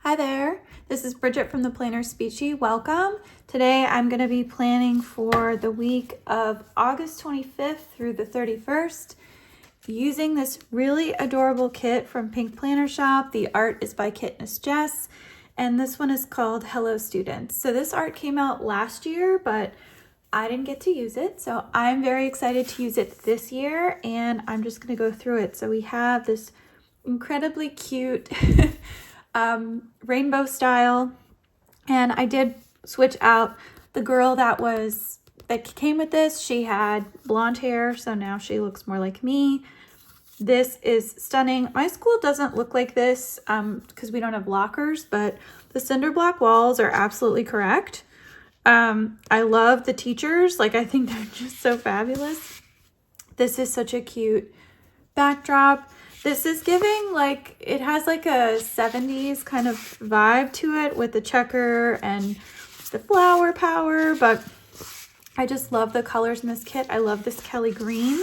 Hi there, this is Bridget from the Planner Speechy. Welcome. Today I'm going to be planning for the week of August 25th through the 31st using this really adorable kit from Pink Planner Shop. The art is by Kitness Jess, and this one is called Hello Students. So this art came out last year, but I didn't get to use it. So I'm very excited to use it this year, and I'm just going to go through it. So we have this incredibly cute rainbow style, and I did switch out the girl that came with this. She had blonde hair, so now she looks more like me. This is stunning. My school doesn't look like this because we don't have lockers, but the cinder block walls are absolutely correct. I love the teachers. I think they're just so fabulous. This is such a cute backdrop. This is giving it has a 70s kind of vibe to it with the checker and the flower power, but I just love the colors in this kit. I love this Kelly green,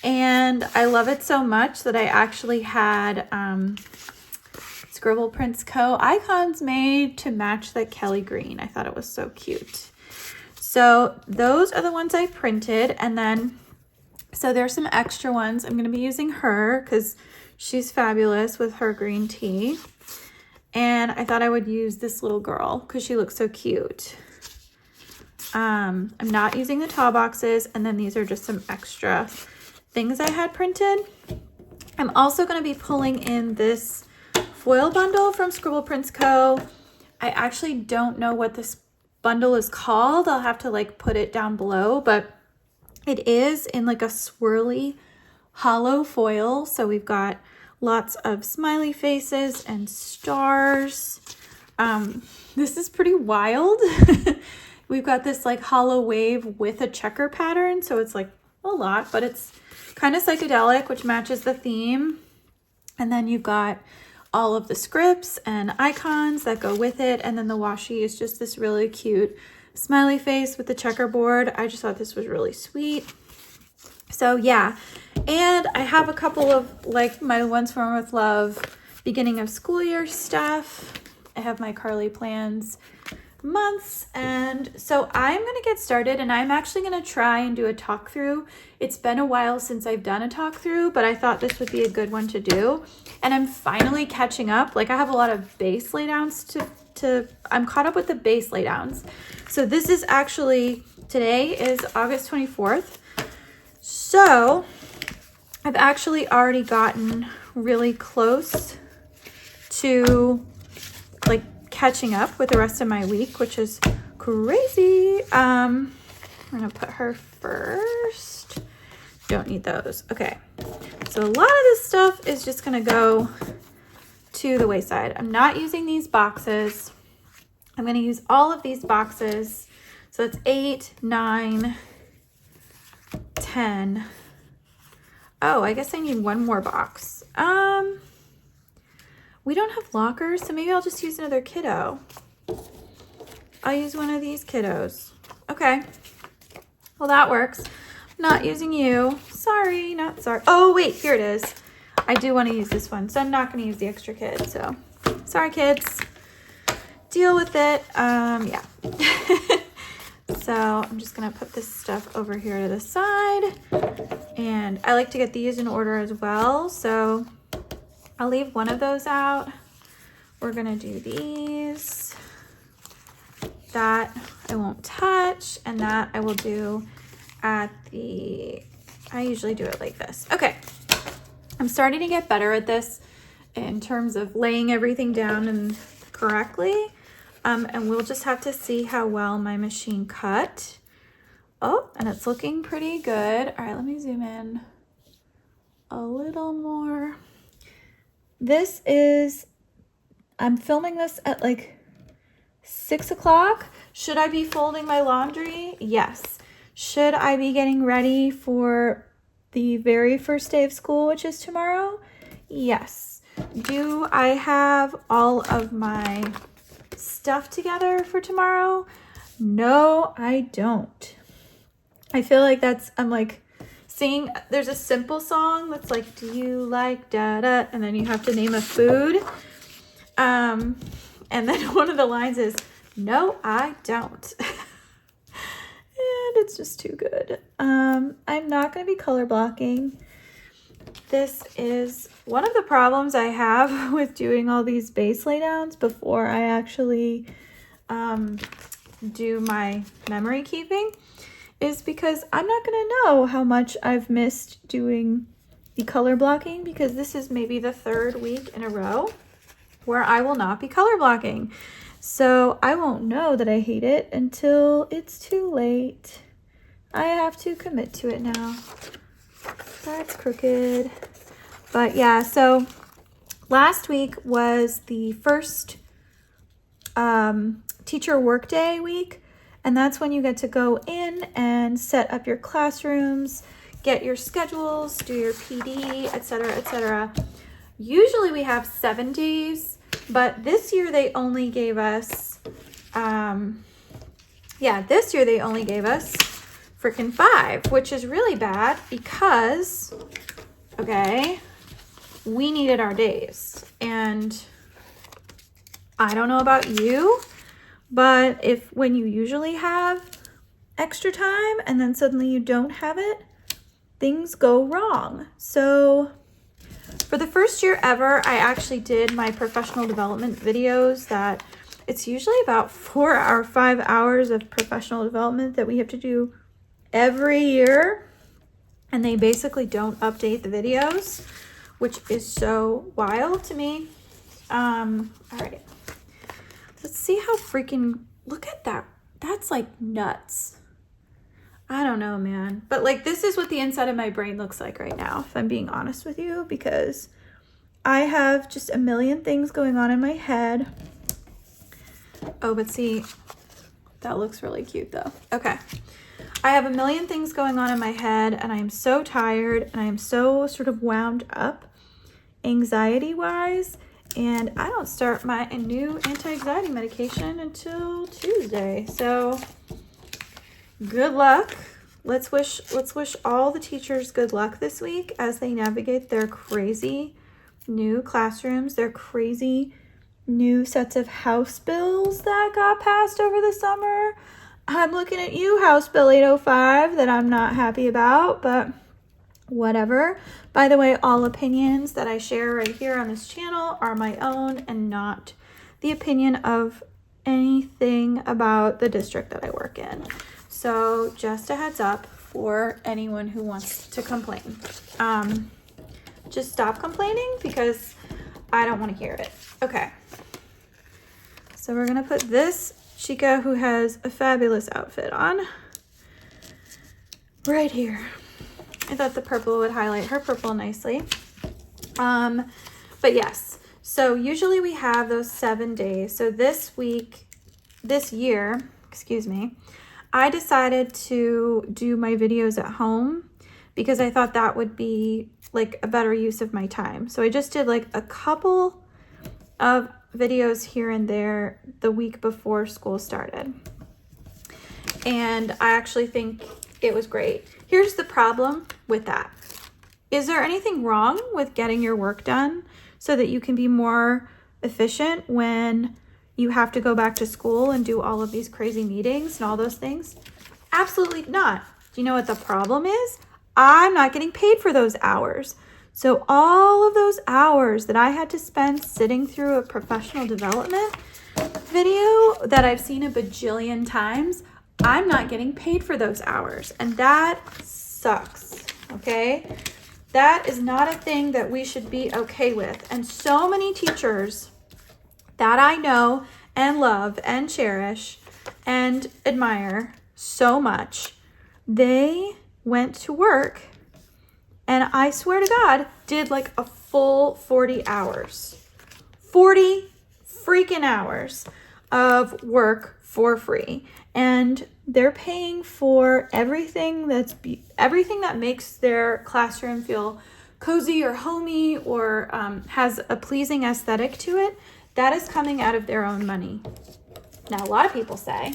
and I love it so much that I actually had Scribble Prints Co. icons made to match the Kelly green. I thought it was so cute. So those are the ones I printed, and then so there's some extra ones. I'm going to be using her because she's fabulous with her green tea. And I thought I would use this little girl because she looks so cute. I'm not using the tall boxes. And then these are just some extra things I had printed. I'm also going to be pulling in this foil bundle from Scribble Prints Co. I actually don't know what this bundle is called. I'll have to put it down below, but it is in a swirly hollow foil. So we've got lots of smiley faces and stars. This is pretty wild. We've got this hollow wave with a checker pattern. So it's a lot, but it's kind of psychedelic, which matches the theme. And then you've got all of the scripts and icons that go with it. And then the washi is just this really cute smiley face with the checkerboard. I just thought this was really sweet. So yeah, and I have a couple of my Once More with Love beginning of school year stuff. I have my Carly Plans months, and so I'm gonna get started, and I'm actually gonna try and do a talk through. It's been a while since I've done a talk through, but I thought this would be a good one to do, and I'm finally catching up. I have a lot of base laydowns I'm caught up with the base laydowns. So this is actually, today is August 24th. So I've actually already gotten really close to catching up with the rest of my week, which is crazy. I'm gonna put her first. Don't need those. Okay. So a lot of this stuff is just gonna go to the wayside. I'm not using these boxes. I'm going to use all of these boxes. So it's 8, 9, 10. Oh, I guess I need one more box. We don't have lockers, so maybe I'll just use another kiddo. I'll use one of these kiddos. Okay. Well, that works. Not using you. Sorry, not sorry. Oh, wait, here it is. I do want to use this one, so I'm not going to use the extra kid. So sorry, kids. Deal with it. Yeah. So I'm just going to put this stuff over here to the side. And I like to get these in order as well. So I'll leave one of those out. We're going to do these. That I won't touch. And that I will do at I usually do it like this. Okay. I'm starting to get better at this in terms of laying everything down and correctly. And we'll just have to see how well my machine cut. Oh, and it's looking pretty good. All right, let me zoom in a little more. I'm filming this at 6 o'clock. Should I be folding my laundry? Yes. Should I be getting ready for the very first day of school, which is tomorrow? Yes. Do I have all of my stuff together for tomorrow? No, I don't. I feel like I'm singing, there's a simple song that's do you like da da, and then you have to name a food. And then one of the lines is, no, I don't. And it's just too good. I'm not going to be color blocking. This is one of the problems I have with doing all these base laydowns before I actually do my memory keeping, is because I'm not going to know how much I've missed doing the color blocking, because this is maybe the 3rd week in a row where I will not be color blocking. So I won't know that I hate it until it's too late. I have to commit to it now. That's crooked. But yeah, so last week was the first teacher workday week, and that's when you get to go in and set up your classrooms, get your schedules, do your PD, etc., etc. Usually we have 7 days, but this year they only gave us, this year they only gave us freaking 5, which is really bad because, okay, we needed our days. And I don't know about you, but when you usually have extra time and then suddenly you don't have it, things go wrong. So for the first year ever, I actually did my professional development videos that it's usually about 4 or 5 hours of professional development that we have to do every year. And they basically don't update the videos, which is so wild to me. All right. Let's see how freaking, look at that. That's like nuts. I don't know, man. But like, this is what the inside of my brain looks like right now, if I'm being honest with you, because I have just a million things going on in my head. Oh, but see, that looks really cute though. Okay. I have a million things going on in my head, and I am so tired, and I am so sort of wound up anxiety-wise, and I don't start my new anti-anxiety medication until Tuesday. So good luck. Let's wish all the teachers good luck this week as they navigate their crazy new classrooms, their crazy new sets of House bills that got passed over the summer. I'm looking at you, House Bill 805, that I'm not happy about, but whatever. By the way, all opinions that I share right here on this channel are my own and not the opinion of anything about the district that I work in. So just a heads up for anyone who wants to complain. Just stop complaining because I don't want to hear it. Okay. So we're going to put this Chica, who has a fabulous outfit on, right here. I thought the purple would highlight her purple nicely. But yes, so usually we have those 7 days. So this year, I decided to do my videos at home because I thought that would be like a better use of my time. So I just did like a couple of videos here and there the week before school started. And I actually think it was great. Here's the problem with that. Is there anything wrong with getting your work done so that you can be more efficient when you have to go back to school and do all of these crazy meetings and all those things? Absolutely not. Do you know what the problem is? I'm not getting paid for those hours. So all of those hours that I had to spend sitting through a professional development video that I've seen a bajillion times, I'm not getting paid for those hours. And that sucks, okay? That is not a thing that we should be okay with. And so many teachers that I know and love and cherish and admire so much, they went to work and I swear to God, did like a full 40 hours. 40 freaking hours of work for free. And they're paying for everything that makes their classroom feel cozy or homey or has a pleasing aesthetic to it. That is coming out of their own money. Now, a lot of people say,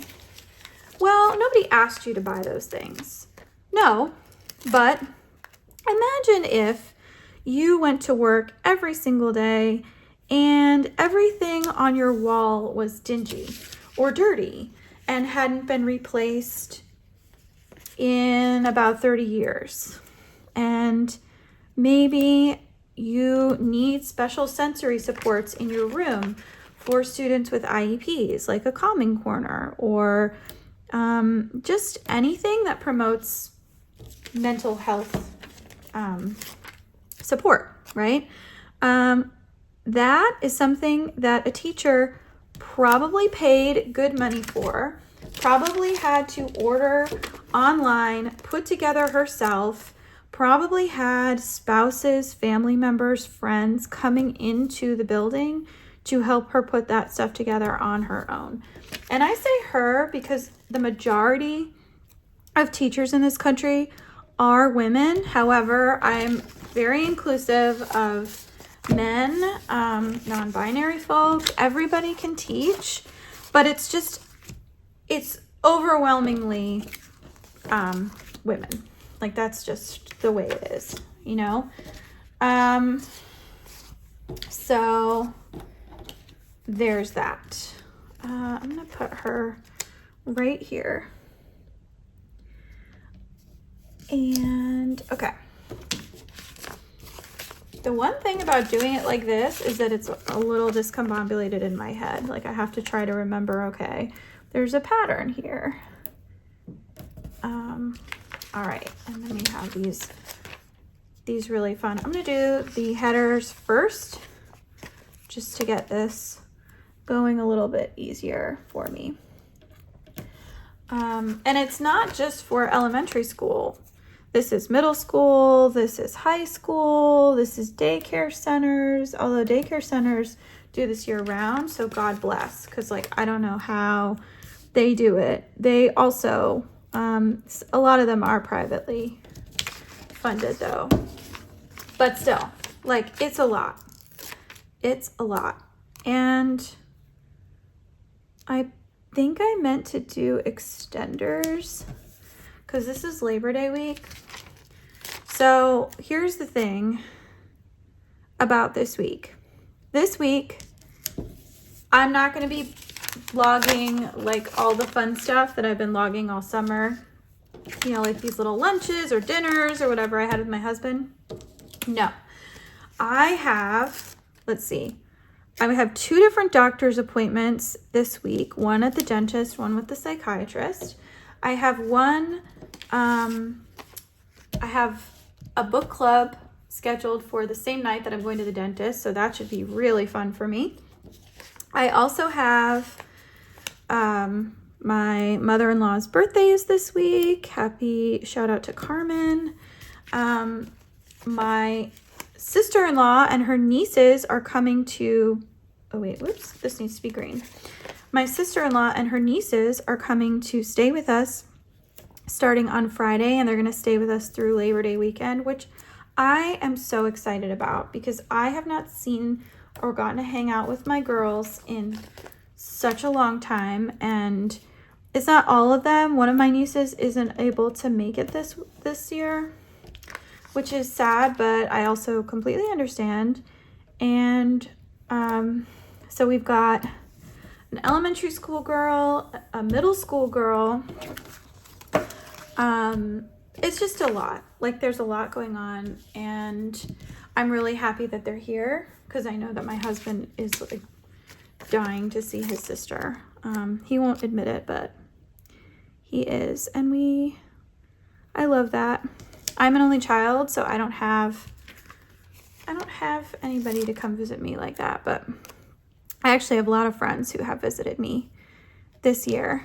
well, nobody asked you to buy those things. No, but imagine if you went to work every single day and everything on your wall was dingy or dirty and hadn't been replaced in about 30 years. And maybe you need special sensory supports in your room for students with IEPs, like a calming corner or just anything that promotes mental health support, right? That is something that a teacher probably paid good money for, probably had to order online, put together herself, probably had spouses, family members, friends coming into the building to help her put that stuff together on her own. And I say her because the majority of teachers in this country are women. However, I'm very inclusive of men, non-binary folks. Everybody can teach, but it's overwhelmingly women. Like, that's just the way it is, you know? So there's that. I'm gonna put her right here. And okay. The one thing about doing it like this is that it's a little discombobulated in my head. Like, I have to try to remember, okay, there's a pattern here. All right, and then we have these really fun. I'm gonna do the headers first, just to get this going a little bit easier for me. And it's not just for elementary school. This is middle school, this is high school, this is daycare centers, although daycare centers do this year round, so God bless, because like, I don't know how they do it. They also, a lot of them are privately funded though, but still, like, it's a lot. It's a lot. And I think I meant to do extenders because this is Labor Day week. So here's the thing about this week. This week, I'm not going to be vlogging like all the fun stuff that I've been vlogging all summer. You know, like these little lunches or dinners or whatever I had with my husband. No. I have, let's see. I have 2 different doctor's appointments this week. One at the dentist, one with the psychiatrist. I have I have a book club scheduled for the same night that I'm going to the dentist, so that should be really fun for me. I also have my mother-in-law's birthday is this week. Happy shout out to Carmen. My sister-in-law and her nieces are coming to, oh wait, whoops, this needs to be green. My sister-in-law and her nieces are coming to stay with us starting on Friday, and they're going to stay with us through Labor Day weekend, which I am so excited about because I have not seen or gotten to hang out with my girls in such a long time, and it's not all of them. One of my nieces isn't able to make it this year, which is sad, but I also completely understand. And so we've got an elementary school girl, a middle school girl. It's just a lot. Like, there's a lot going on, and I'm really happy that they're here because I know that my husband is like dying to see his sister. He won't admit it, but he is, and I love that. I'm an only child, so I don't have anybody to come visit me like that, but I actually have a lot of friends who have visited me this year.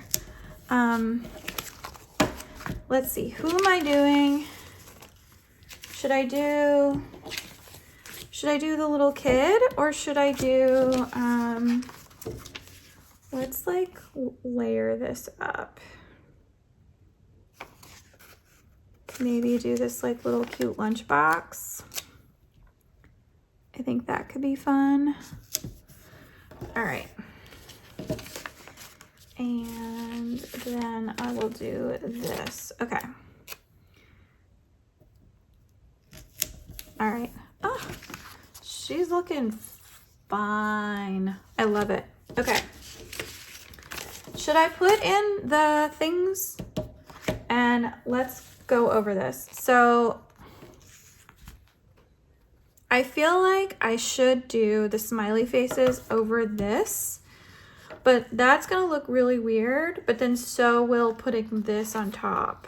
Let's see, who am I doing? Should I do the little kid, or should I do, let's like layer this up. Maybe do this like little cute lunchbox. I think that could be fun. All right. And then I will do this. Okay. All right. Oh, she's looking fine. I love it. Okay. Should I put in the things? And let's go over this. So I feel like I should do the smiley faces over this, but that's gonna look really weird, but then so will putting this on top.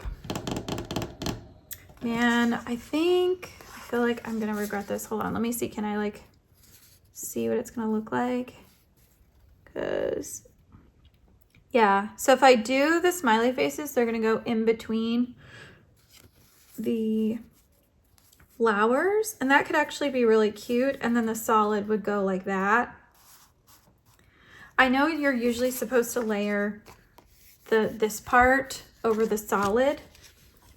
Man, I feel like I'm gonna regret this. Hold on, let me see. Can I like see what it's gonna look like? Cause yeah, so if I do the smiley faces, they're gonna go in between the flowers, and that could actually be really cute, and then the solid would go like that. I know you're usually supposed to layer this part over the solid,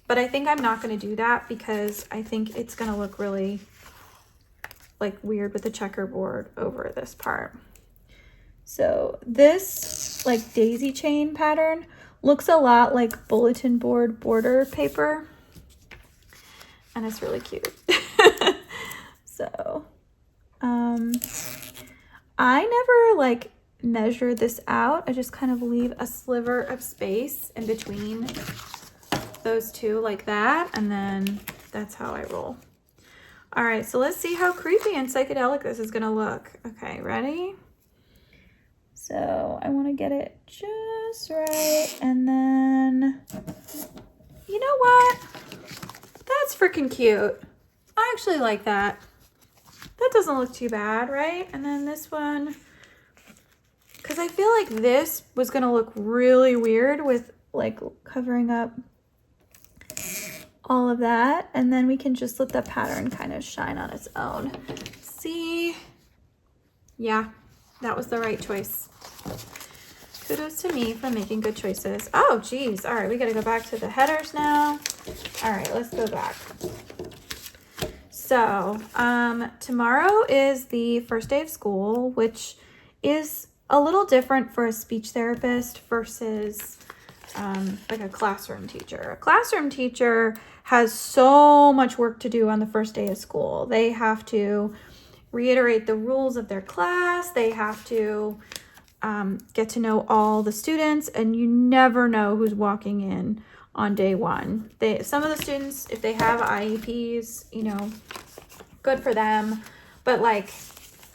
but I think I'm not going to do that because I think it's going to look really like weird with the checkerboard over this part. So this like daisy chain pattern looks a lot like bulletin board border paper, and it's really cute. So I never like measure this out. I just kind of leave a sliver of space in between those two like that, and then that's how I roll. All right, so let's see how creepy and psychedelic this is gonna look. Okay, ready? So I want to get it just right, and then you know what? That's freaking cute. I actually like that. That doesn't look too bad, right? And then this one, because I feel like this was gonna look really weird with like covering up all of that, and then we can just let the pattern kind of shine on its own. See? Yeah, that was the right choice. Kudos to me for making good choices. Oh, geez. All right, we gotta go back to the headers now. All right, let's go back. So, tomorrow is the first day of school, which is a little different for a speech therapist versus like a classroom teacher. A classroom teacher has so much work to do on the first day of school. They have to reiterate the rules of their class. They have to get to know all the students, and you never know who's walking in on day one. Some of the students, if they have IEPs, you know, good for them. But like,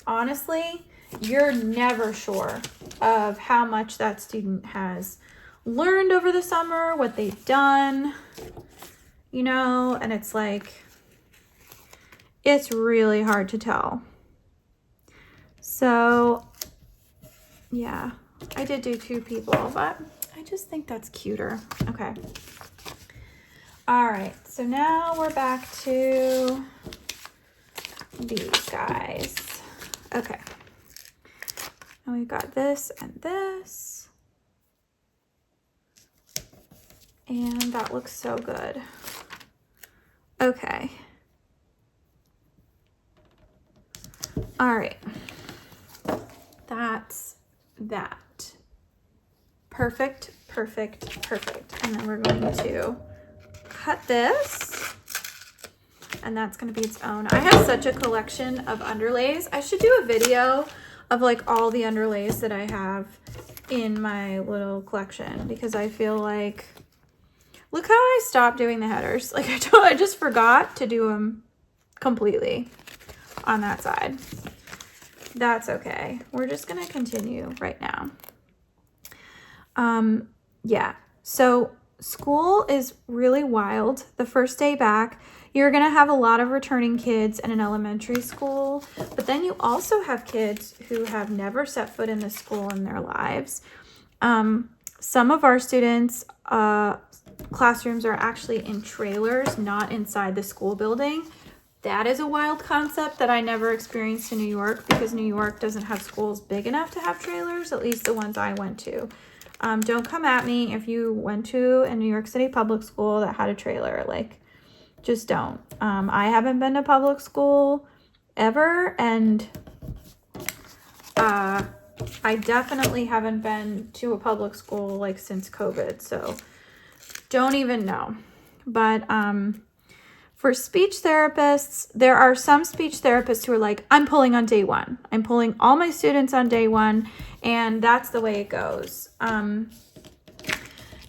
honestly, you're never sure of how much that student has learned over the summer, what they've done, you know, and it's like, it's really hard to tell. So yeah, I did do 2 people, but I just think that's cuter. Okay. All right, so now we're back to these guys. Okay. And we got this and this. And that looks so good. Okay. All right. That's that. Perfect, perfect, perfect. And then we're going to cut this. And that's going to be its own. I have such a collection of underlays. I should do a video of like all the underlays that I have in my little collection, because I feel like, look how I stopped doing the headers. Like I just forgot to do them completely on that side. That's okay. We're just going to continue right now. Yeah. So school is really wild. The first day back, you're going to have a lot of returning kids in an elementary school, but then you also have kids who have never set foot in this school in their lives. Some of our students, classrooms are actually in trailers, not inside the school building. That is a wild concept that I never experienced in New York, because New York doesn't have schools big enough to have trailers, at least the ones I went to. Don't come at me if you went to a New York City public school that had a trailer. Like, just don't. I haven't been to public school ever, and I definitely haven't been to a public school like since COVID, so don't even know. But For speech therapists, there are some speech therapists who are like, I'm pulling on day one. I'm pulling all my students on day one, and that's the way it goes. And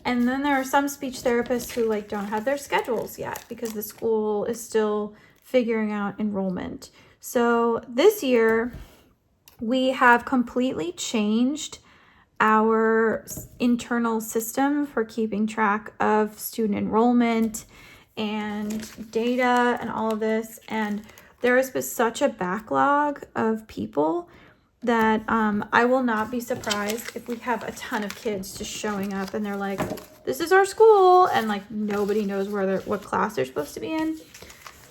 then there are some speech therapists who like don't have their schedules yet because the school is still figuring out enrollment. So this year, we have completely changed our internal system for keeping track of student enrollment and data and all of this. And there has been such a backlog of people that I will not be surprised if we have a ton of kids just showing up and they're like, this is our school, and like nobody knows what class they're supposed to be in.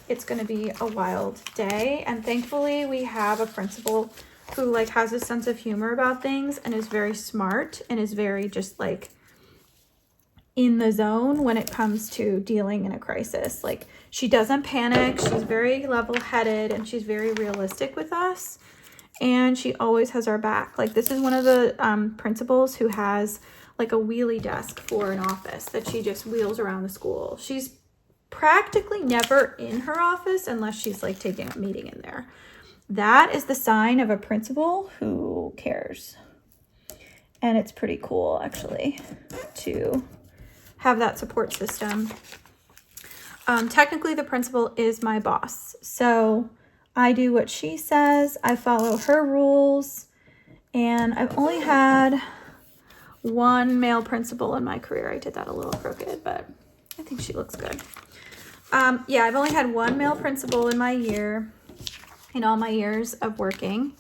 It's going to be a wild day. And thankfully we have a principal who like has a sense of humor about things and is very smart and is very just like in the zone when it comes to dealing in a crisis. Like she doesn't panic. She's very level-headed and she's very realistic with us. And she always has our back. Like this is one of the principals who has like a wheelie desk for an office that she just wheels around the school. She's practically never in her office unless she's like taking a meeting in there. That is the sign of a principal who cares. And it's pretty cool actually to have that support system. Technically the principal is my boss. So I do what she says. I follow her rules. And I've only had one male principal in my career. I did that a little crooked, but I think she looks good. Yeah, I've only had one male principal in all my years of working.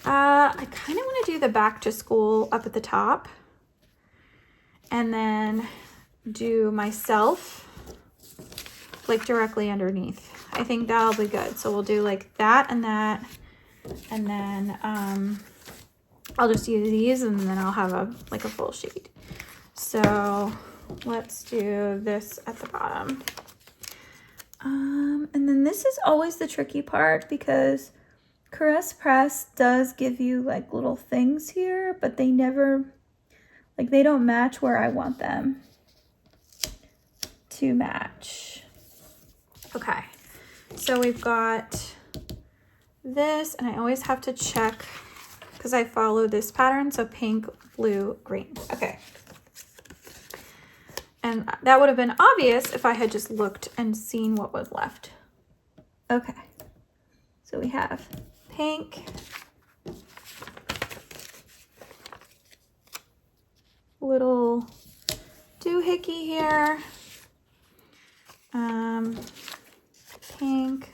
I kind of want to do the back to school up at the top and then do myself like directly underneath. I think that'll be good. So we'll do like that, and then I'll just use these and then I'll have a full sheet. So let's do this at the bottom. And then this is always the tricky part because Caress Press does give you like little things here, but they never, like they don't match where I want them to match. Okay, so we've got this, and I always have to check because I follow this pattern. So pink, blue, green. Okay. And that would have been obvious if I had just looked and seen what was left. Okay. So we have pink, little doohickey here, pink,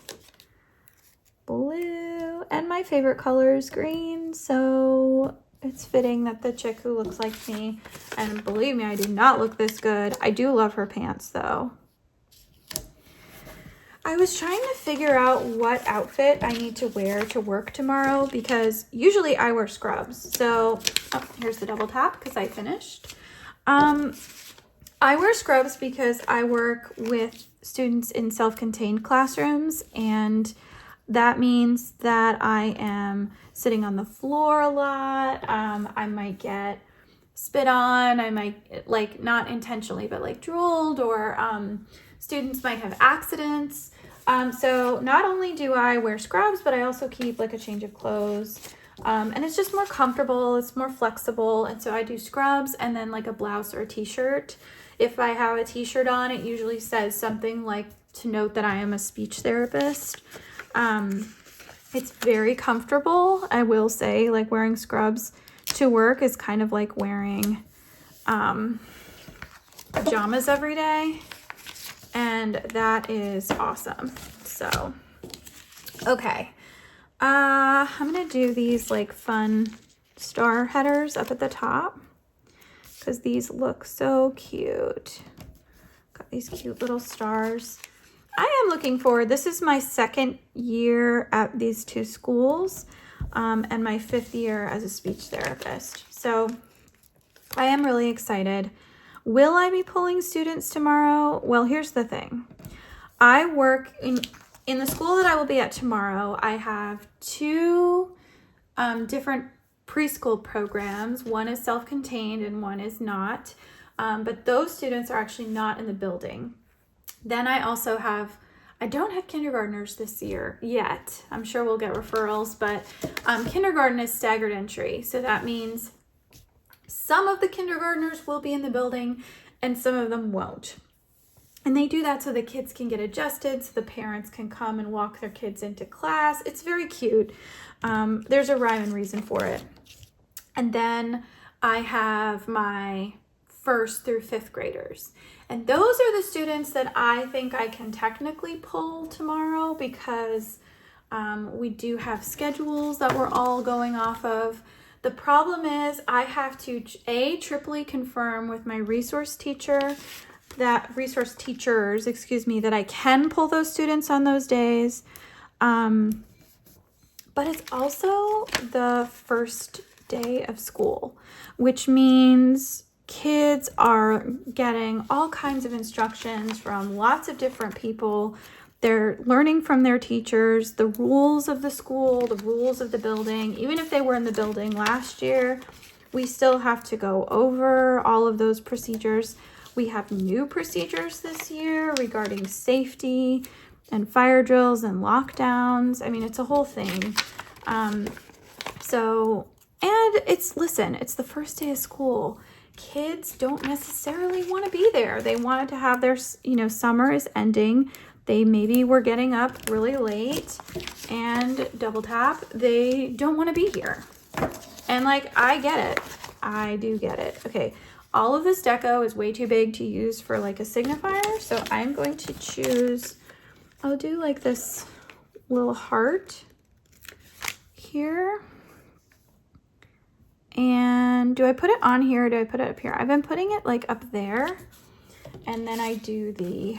blue, and my favorite color is green, so it's fitting that the chick who looks like me, and believe me, I do not look this good. I do love her pants though. I was trying to figure out what outfit I need to wear to work tomorrow because usually I wear scrubs. So, oh, here's the double tap because I finished. I wear scrubs because I work with students in self-contained classrooms, and that means that I am sitting on the floor a lot. I might get spit on. I might, like, not intentionally, but like drooled, or students might have accidents. So not only do I wear scrubs, but I also keep like a change of clothes. And it's just more comfortable. It's more flexible. And so I do scrubs and then like a blouse or a t-shirt. If I have a t-shirt on, it usually says something like to note that I am a speech therapist. It's very comfortable. I will say, like, wearing scrubs to work is kind of like wearing pajamas every day. And that is awesome. So, okay. I'm going to do these like fun star headers up at the top because these look so cute. Got these cute little stars. I am looking forward. This is my second year at these two schools, and my 5th year as a speech therapist. So I am really excited. Will I be pulling students tomorrow? Well, here's the thing. I work in the school that I will be at tomorrow. I have 2 different preschool programs. One is self-contained and one is not. But those students are actually not in the building. Then I also have I don't have kindergartners this year yet. I'm sure we'll get referrals, but kindergarten is staggered entry. So that means some of the kindergartners will be in the building and some of them won't. And they do that so the kids can get adjusted, so the parents can come and walk their kids into class. It's very cute. There's a rhyme and reason for it. And then I have my 1st through 5th graders. And those are the students that I think I can technically pull tomorrow because we do have schedules that we're all going off of. The problem is I have to triply confirm with my resource teachers, that I can pull those students on those days. But it's also the first day of school, which means kids are getting all kinds of instructions from lots of different people. They're learning from their teachers, the rules of the school, the rules of the building. Even if they were in the building last year, we still have to go over all of those procedures. We have new procedures this year regarding safety and fire drills and lockdowns. I mean, it's a whole thing. And it's the first day of school. Kids don't necessarily want to be there. They wanted to have their, summer is ending. They maybe were getting up really late and double tap. They don't want to be here. And I get it. I do get it. Okay. All of this deco is way too big to use for a signifier. So I'm going to choose, I'll do this little heart here. And do I put it on here or do I put it up here? I've been putting it up there. And then I do the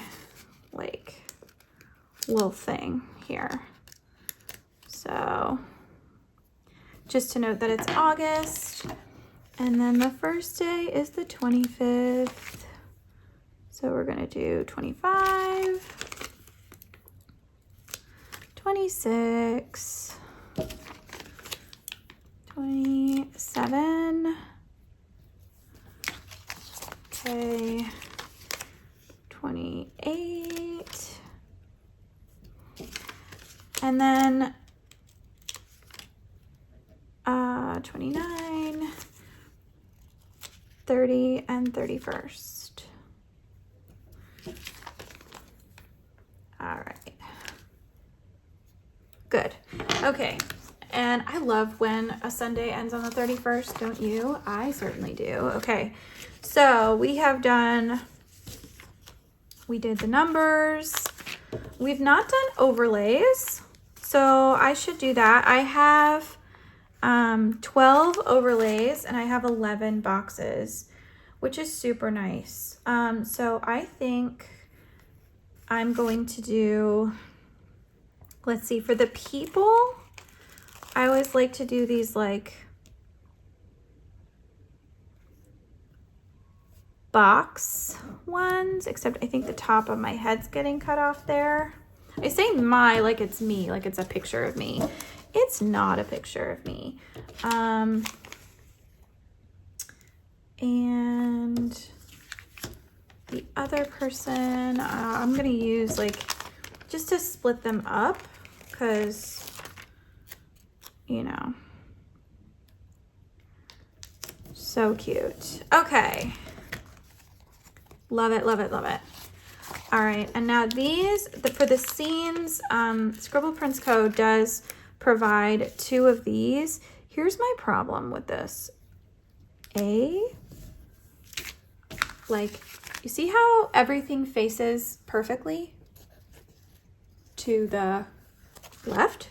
little thing here. So just to note that it's August. And then the first day is the 25th. So we're going to do 25, 26, 27, okay, 28, and then 29, 30, and 31st. All right. Good. Okay. And I love when a Sunday ends on the 31st, don't you? I certainly do. Okay. So we did the numbers. We've not done overlays. So I should do that. I have 12 overlays and I have 11 boxes, which is super nice. So I think I'm going to do, let's see, for the people, I always like to do these box ones, except I think the top of my head's getting cut off there. I say my like it's me, like it's a picture of me. It's not a picture of me. And the other person, I'm going to use just to split them up because, so cute. Okay. Love it, love it, love it. All right, and now these, for the scenes, Scribble Prints Co. does provide 2 of these. Here's my problem with this. You see how everything faces perfectly to the left?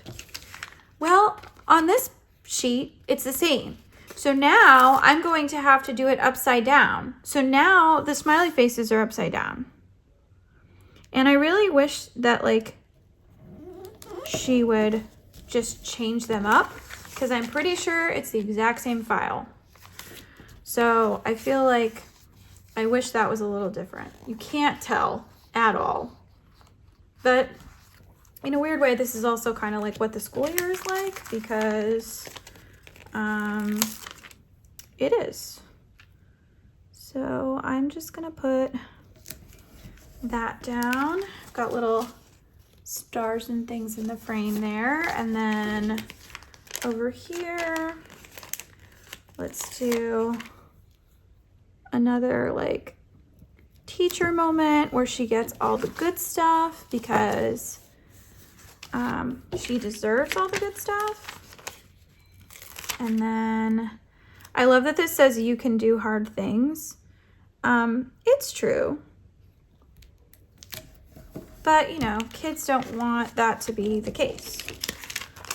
Well, on this sheet, it's the same. So now I'm going to have to do it upside down. So now the smiley faces are upside down. And I really wish that she would just change them up because I'm pretty sure it's the exact same file. So I feel I wish that was a little different. You can't tell at all. But in a weird way, this is also kind of what the school year is like because it is. So I'm just gonna put that down. Got little stars and things in the frame there. And then over here, let's do another like teacher moment where she gets all the good stuff because she deserves all the good stuff. And then I love that this says you can do hard things. It's true. But, you know, kids don't want that to be the case,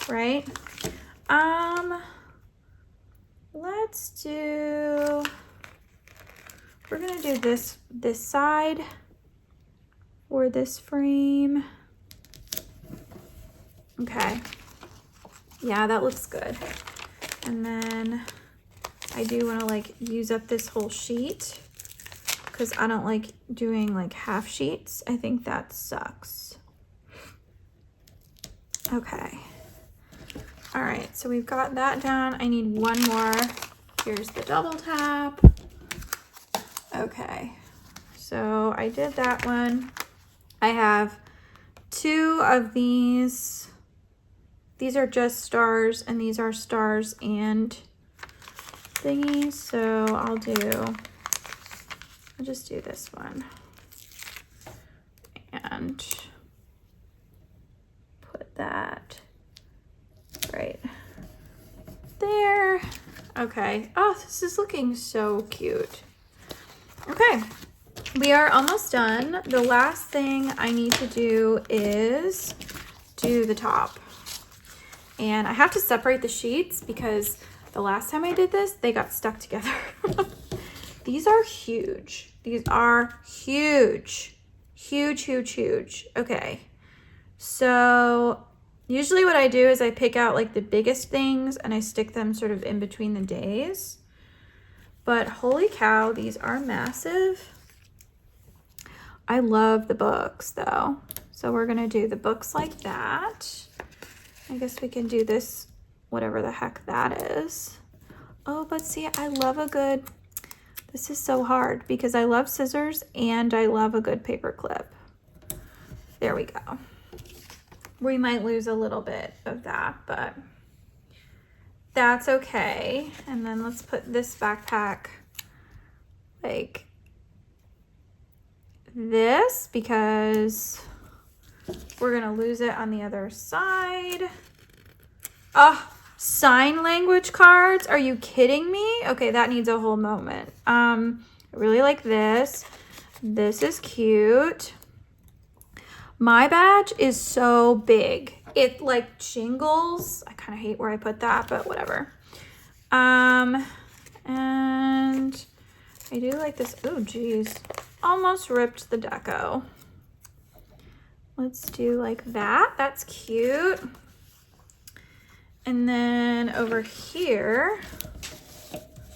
right? Let's do, we're gonna do this side or this frame. Okay, yeah, that looks good. And then I do wanna like use up this whole sheet because I don't like doing like half sheets. I think that sucks. Okay. All right, so we've got that down. I need one more. Here's the double tap. Okay, so I did that one. I have 2 of these. These are just stars, and these are stars and thingies. So I'll just do this one and put that right there. Okay. Oh, this is looking so cute. Okay, we are almost done. The last thing I need to do is do the top. And I have to separate the sheets because the last time I did this, they got stuck together. These are huge. These are huge. Huge, huge, huge. Okay. So usually what I do is I pick out like the biggest things and I stick them sort of in between the days. But holy cow, these are massive. I love the books though. So we're gonna do the books like that. I guess we can do this, whatever the heck that is. Oh, but see, I love a good, this is so hard because I love scissors and I love a good paper clip. There we go. We might lose a little bit of that, but that's okay. And then let's put this backpack like this because we're gonna lose it on the other side. Oh, sign language cards. Are you kidding me? Okay, that needs a whole moment. I really like this. This is cute. My badge is so big. It like jingles. I kind of hate where I put that, but whatever. And I do like this. Oh, geez. Almost ripped the deco. Let's do like that. That's cute. And then over here,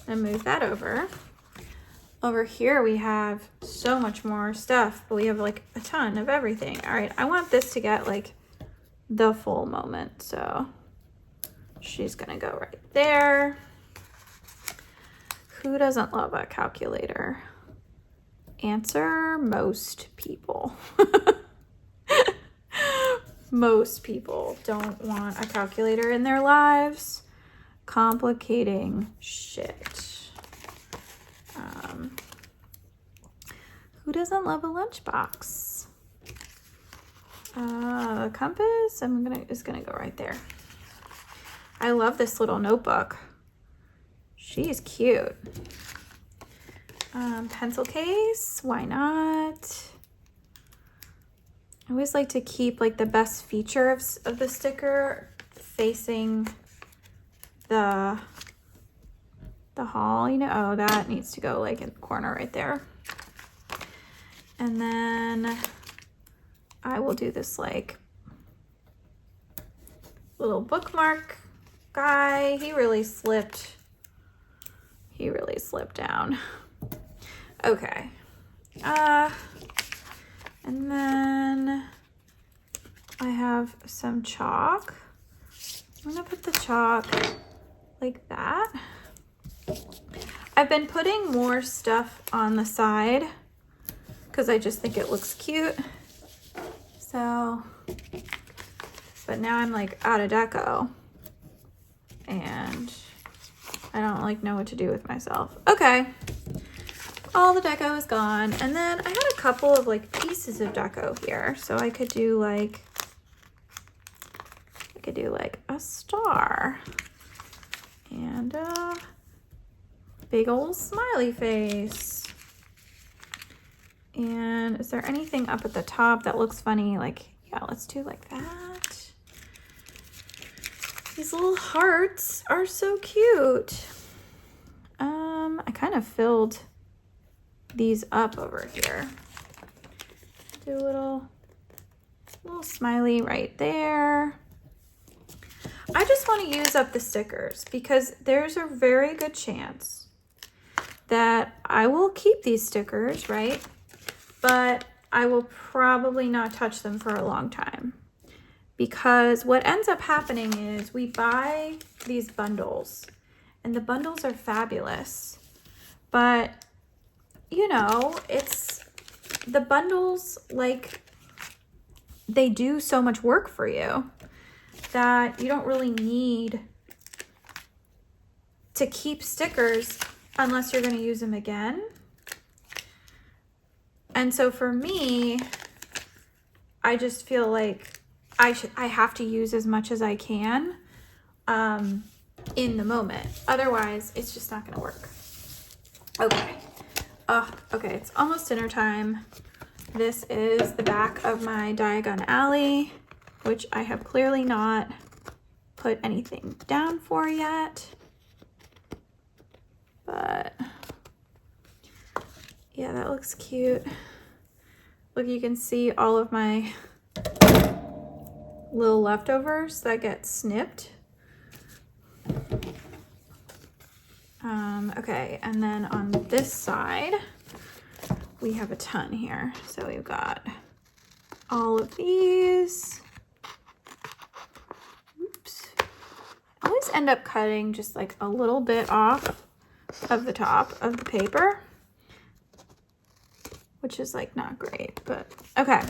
I'm gonna move that over. Over here we have so much more stuff, but we have like a ton of everything. All right, I want this to get like the full moment, so she's gonna go right there. Who doesn't love a calculator? Answer: most people. Most people don't want a calculator in their lives. Complicating shit. Who doesn't love a lunchbox? A compass is gonna go right there. I love this little notebook. She's cute. Pencil case, why not? I always like to keep like the best feature of the sticker facing the hall, you know. Oh, that needs to go like in the corner right there. And then I will do this like little bookmark guy. He really slipped down. Okay. And then I have some chalk. I'm gonna put the chalk like that. I've been putting more stuff on the side because I just think it looks cute. So But now I'm like out of deco and I don't like know what to do with myself. Okay. All the deco is gone. And then I had a couple of like pieces of deco here. So I could do like a star and a big old smiley face. And is there anything up at the top that looks funny? Like, yeah, let's do like that. These little hearts are so cute. I kind of filled these up over here. Do a little smiley right there. I just want to use up the stickers because there's a very good chance that I will keep these stickers, right? But I will probably not touch them for a long time because what ends up happening is we buy these bundles and the bundles are fabulous, but you know, it's the bundles, like they do so much work for you that you don't really need to keep stickers unless you're going to use them again. And so for me, I just feel like I have to use as much as I can in the moment. Otherwise, it's just not going to work. Okay. Okay, it's almost dinner time. This is the back of my Diagon Alley, which I have clearly not put anything down for yet. But yeah, that looks cute. Look, you can see all of my little leftovers that get snipped. Okay, and then on this side, we have a ton here. So we've got all of these. Oops. I always end up cutting just like a little bit off of the top of the paper, which is like not great, but okay.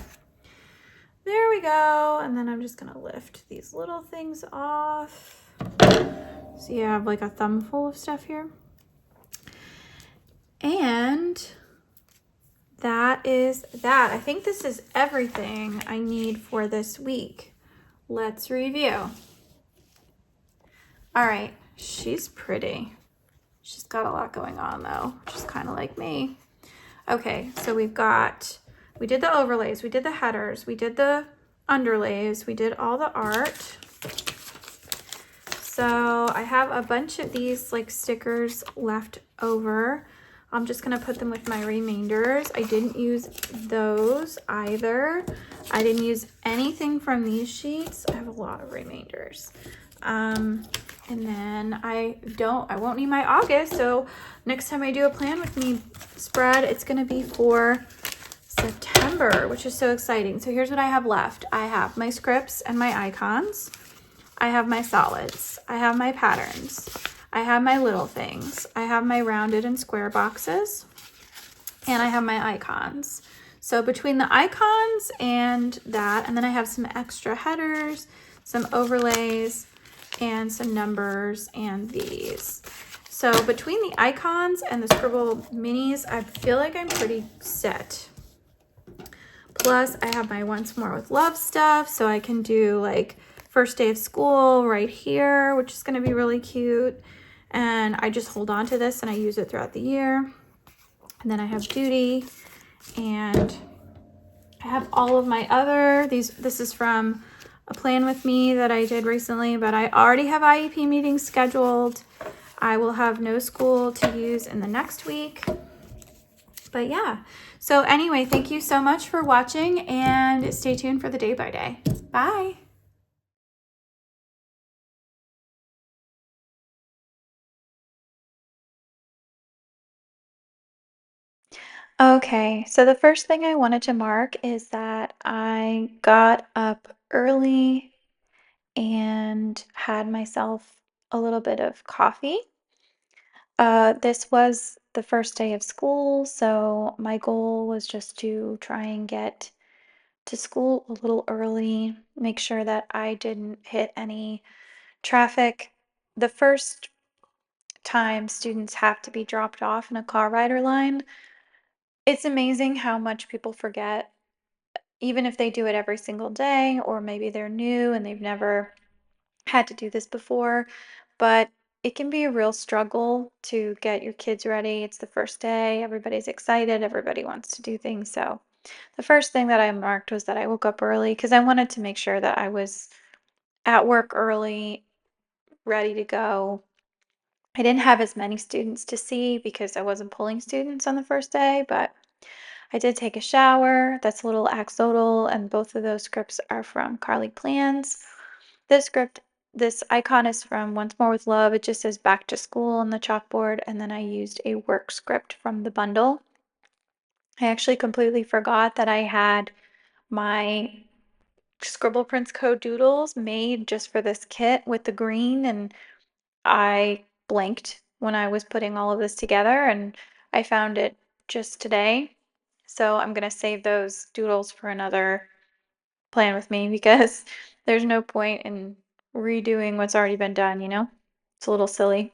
There we go. And then I'm just gonna lift these little things off. So you have like a thumb full of stuff here. And that is that. I think this is everything I need for this week. Let's review. All right, she's pretty. She's got a lot going on though, which is kind of like me. Okay, so we did the overlays, we did the headers, we did the underlays, we did all the art. So I have a bunch of these like stickers left over. I'm just gonna put them with my remainders. I didn't use those either. I didn't use anything from these sheets. I have a lot of remainders. And then I won't need my August. So next time I do a plan with me spread, it's gonna be for September, which is so exciting. So here's what I have left. I have my scripts and my icons. I have my solids. I have my patterns. I have my little things. I have my rounded and square boxes. And I have my icons. So between the icons and that, and then I have some extra headers, some overlays, and some numbers and these. So between the icons and the scribble minis, I feel like I'm pretty set. Plus I have my Once More with Love stuff, so I can do like first day of school right here, which is going to be really cute. And I just hold on to this and I use it throughout the year. And then I have duty, and I have all of my other, this is from a plan with me that I did recently, but I already have IEP meetings scheduled. I will have no school to use in the next week. But yeah, so anyway, thank you so much for watching and stay tuned for the day by day. Bye. Okay, so the first thing I wanted to mark is that I got up early and had myself a little bit of coffee. This was the first day of school, so my goal was just to try and get to school a little early, make sure that I didn't hit any traffic. The first time students have to be dropped off in a car rider line, it's amazing how much people forget, even if they do it every single day, or maybe they're new and they've never had to do this before. But it can be a real struggle to get your kids ready. It's the first day, everybody's excited, everybody wants to do things. So, the first thing that I marked was that I woke up early because I wanted to make sure that I was at work early, ready to go. I didn't have as many students to see because I wasn't pulling students on the first day, but I did take a shower. That's a little axolotl, and both of those scripts are from Carly Plans. This script, this icon is from Once More with Love. It just says back to school on the chalkboard, and then I used a work script from the bundle. I actually completely forgot that I had my Scribble Prints Code doodles made just for this kit with the green, and I blanked when I was putting all of this together, and I found it just today. So I'm going to save those doodles for another plan with me because there's no point in redoing what's already been done, you know? It's a little silly.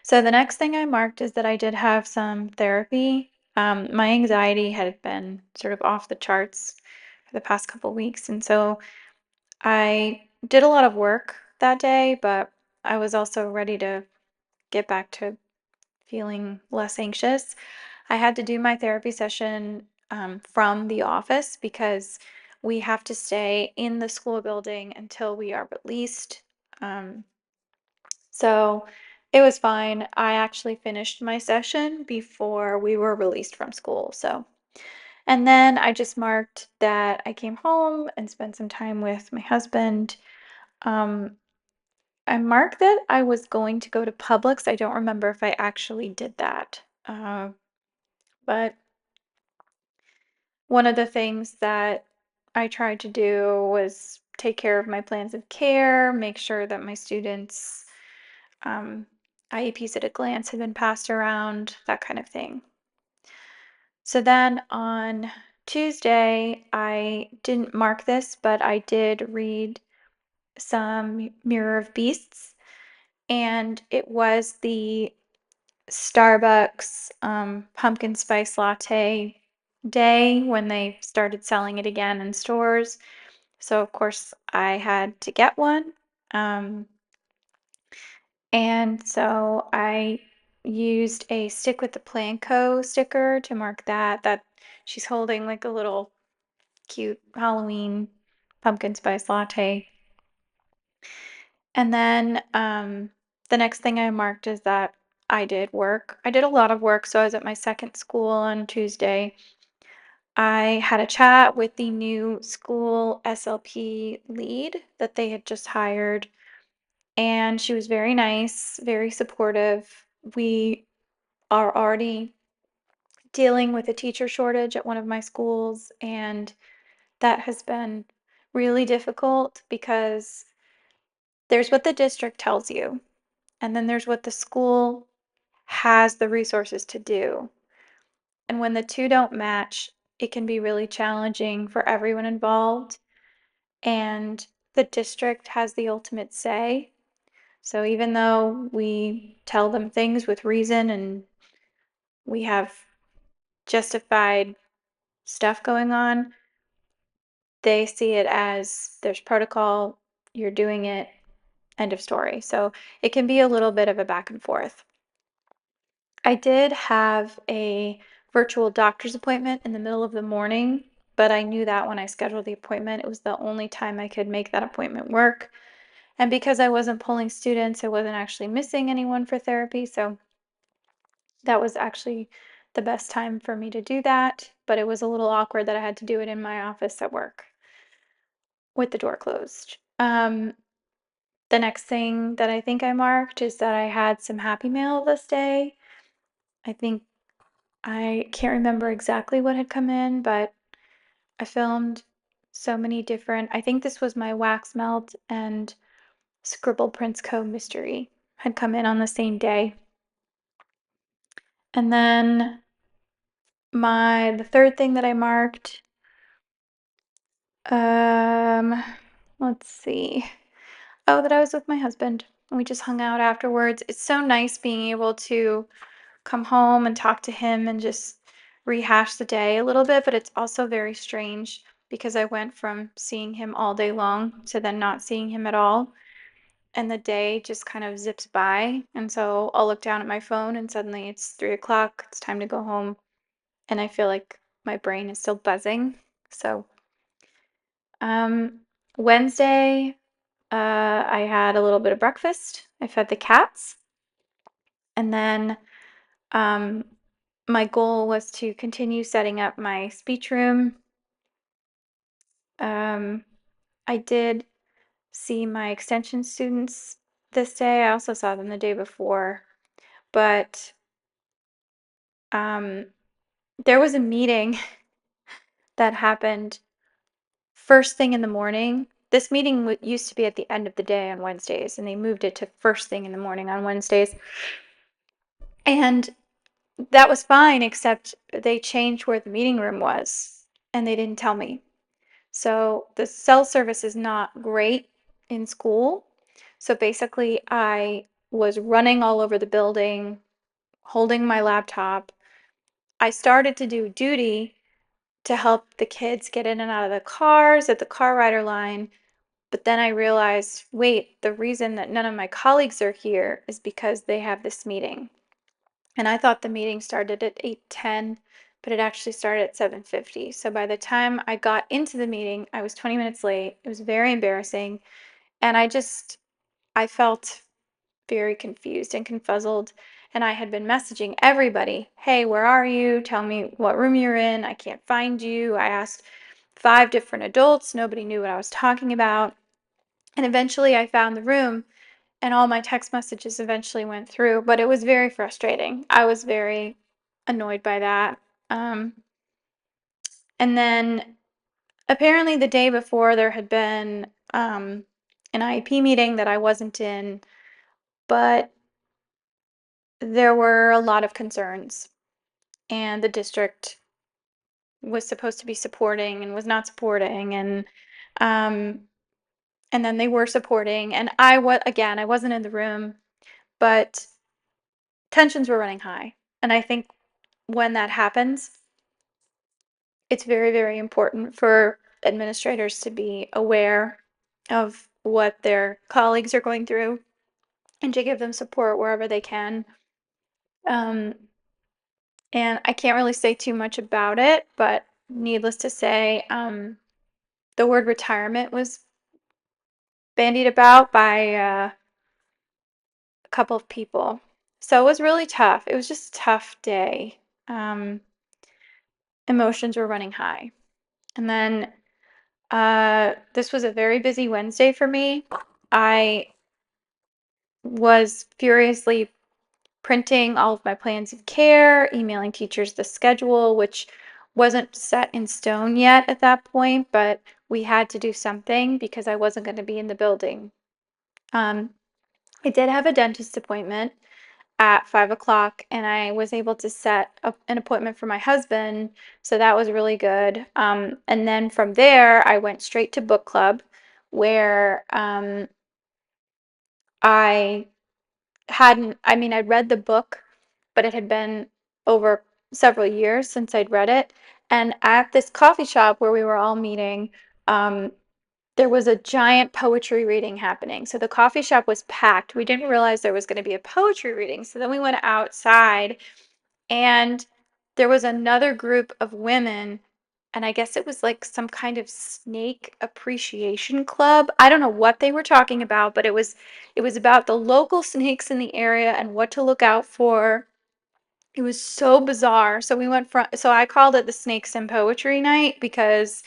So the next thing I marked is that I did have some therapy. My anxiety had been sort of off the charts for the past couple weeks, and so I did a lot of work that day, but I was also ready to get back to feeling less anxious. I had to do my therapy session from the office because we have to stay in the school building until we are released. Um, so it was fine. I actually finished my session before we were released from school. So, and then I just marked that I came home and spent some time with my husband. Um, I marked that I was going to go to Publix. I don't remember if I actually did that. But one of the things that I tried to do was take care of my plans of care, make sure that my students' IEPs at a glance had been passed around, that kind of thing. So then on Tuesday, I didn't mark this, but I did read some Mirror of Beasts, and it was the Starbucks pumpkin spice latte day when they started selling it again in stores. So, of course, I had to get one. Um, and so I used a Stick with the Plan Co. sticker to mark that. That she's holding like a little cute Halloween pumpkin spice latte. And then the next thing I marked is that I did work. I did a lot of work. So I was at my second school on Tuesday. I had a chat with the new school SLP lead that they had just hired, and she was very nice, very supportive. We are already dealing with a teacher shortage at one of my schools, and that has been really difficult because there's what the district tells you, and then there's what the school has the resources to do. And when the two don't match, it can be really challenging for everyone involved. And the district has the ultimate say. So even though we tell them things with reason and we have justified stuff going on, they see it as there's protocol, you're doing it, end of story. So it can be a little bit of a back and forth. I did have a virtual doctor's appointment in the middle of the morning, but I knew that when I scheduled the appointment, it was the only time I could make that appointment work. And because I wasn't pulling students, I wasn't actually missing anyone for therapy. So that was actually the best time for me to do that. But it was a little awkward that I had to do it in my office at work with the door closed. The next thing that I think I marked is that I had some Happy Mail this day. I think I can't remember exactly what had come in, but I filmed so many different. I think this was my wax melt and Scribble Prints Co. mystery had come in on the same day. And then the third thing that I marked Um, let's see. Oh, that I was with my husband and we just hung out afterwards. It's so nice being able to come home and talk to him and just rehash the day a little bit, but it's also very strange because I went from seeing him all day long to then not seeing him at all. And the day just kind of zips by. And so I'll look down at my phone and suddenly it's 3 o'clock. It's time to go home. And I feel like my brain is still buzzing. So, um, Wednesday, I had a little bit of breakfast. I fed the cats. And then um, my goal was to continue setting up my speech room. Um, I did see my extension students this day. I also saw them the day before. But um, there was a meeting that happened first thing in the morning. This meeting used to be at the end of the day on Wednesdays, and they moved it to first thing in the morning on Wednesdays. And that was fine, except they changed where the meeting room was, and they didn't tell me. So the cell service is not great in school. So basically, I was running all over the building, holding my laptop. I started to do duty to help the kids get in and out of the cars at the car rider line. But then I realized, wait, the reason that none of my colleagues are here is because they have this meeting. And I thought the meeting started at 8:10, but it actually started at 7:50. So by the time I got into the meeting, I was 20 minutes late. It was very embarrassing. And I felt very confused and confuzzled. And I had been messaging everybody, hey, where are you? Tell me what room you're in. I can't find you. I asked 5 different adults. Nobody knew what I was talking about. And eventually I found the room and all my text messages eventually went through, but it was very frustrating. I was very annoyed by that. Um, and then apparently the day before there had been an IEP meeting that I wasn't in, but there were a lot of concerns, and the district was supposed to be supporting and was not supporting, um, and then they were supporting, and I wasn't in the room, but tensions were running high, and I think when that happens, it's very, very important for administrators to be aware of what their colleagues are going through and to give them support wherever they can. Um, and I can't really say too much about it, but needless to say, the word retirement was bandied about by a couple of people. So it was really tough. It was just a tough day. Um, Emotions were running high. And then this was a very busy Wednesday for me. I was furiously printing all of my plans of care, emailing teachers the schedule, which wasn't set in stone yet at that point, but we had to do something because I wasn't going to be in the building. Um, I did have a dentist appointment at 5 o'clock, and I was able to set up an appointment for my husband, so that was really good. And then from there, I went straight to book club, where I I'd read the book, but it had been over several years since I'd read it. And at this coffee shop where we were all meeting, um, there was a giant poetry reading happening. So the coffee shop was packed. We didn't realize there was going to be a poetry reading. So then we went outside, and there was another group of women, and I guess it was like some kind of snake appreciation club. I don't know what they were talking about, but it was about the local snakes in the area and what to look out for. It was so bizarre. So I called it the Snakes and Poetry Night because,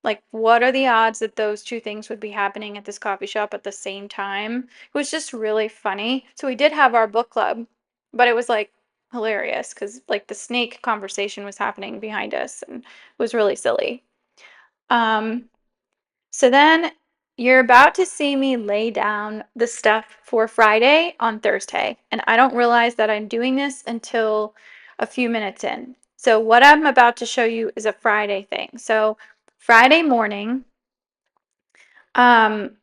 like, what are the odds that those two things would be happening at this coffee shop at the same time? It was just really funny. So we did have our book club, but it was like hilarious because, like, the snake conversation was happening behind us and it was really silly. Um, so then you're about to see me lay down the stuff for Friday on Thursday, and I don't realize that I'm doing this until a few minutes in. So what I'm about to show you is a Friday thing. So Friday morning, Um,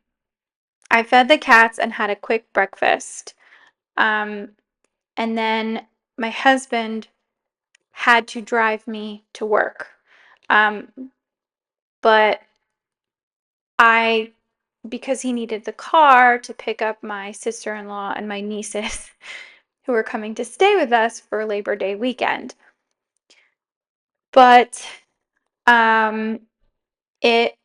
I fed the cats and had a quick breakfast. Um, and then my husband had to drive me to work. Um, but I, because he needed the car to pick up my sister-in-law and my nieces who were coming to stay with us for Labor Day weekend. But um, it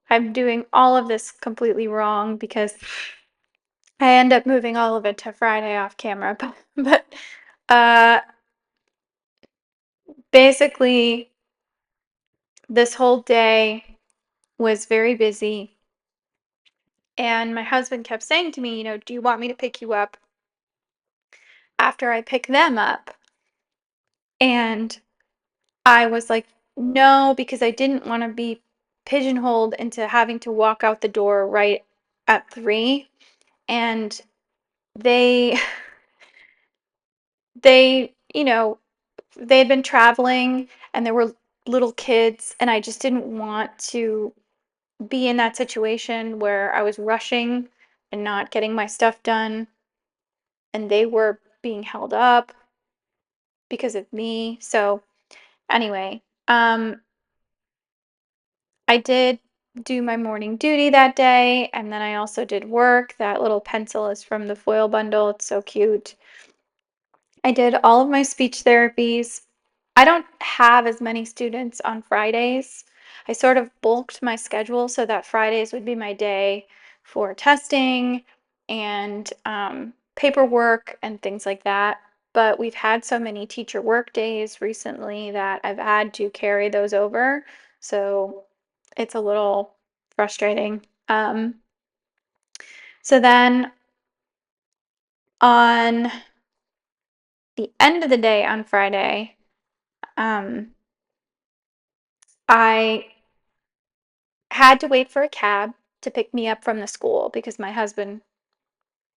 I'm doing all of this completely wrong because I end up moving all of it to Friday off camera. But uh, basically, this whole day was very busy. And my husband kept saying to me, do you want me to pick you up after I pick them up? And I was like, no, because I didn't want to be pigeonholed into having to walk out the door right at 3. And they, they, they had been traveling and there were little kids, and I just didn't want to be in that situation where I was rushing and not getting my stuff done, and they were being held up because of me. So anyway, I did do my morning duty that day, and then I also did work. That little pencil is from the foil bundle. It's so cute. I did all of my speech therapies. I don't have as many students on Fridays. I sort of bulked my schedule so that Fridays would be my day for testing and paperwork and things like that. But we've had so many teacher work days recently that I've had to carry those over. So it's a little frustrating. So then on the end of the day on Friday, um, I had to wait for a cab to pick me up from the school because my husband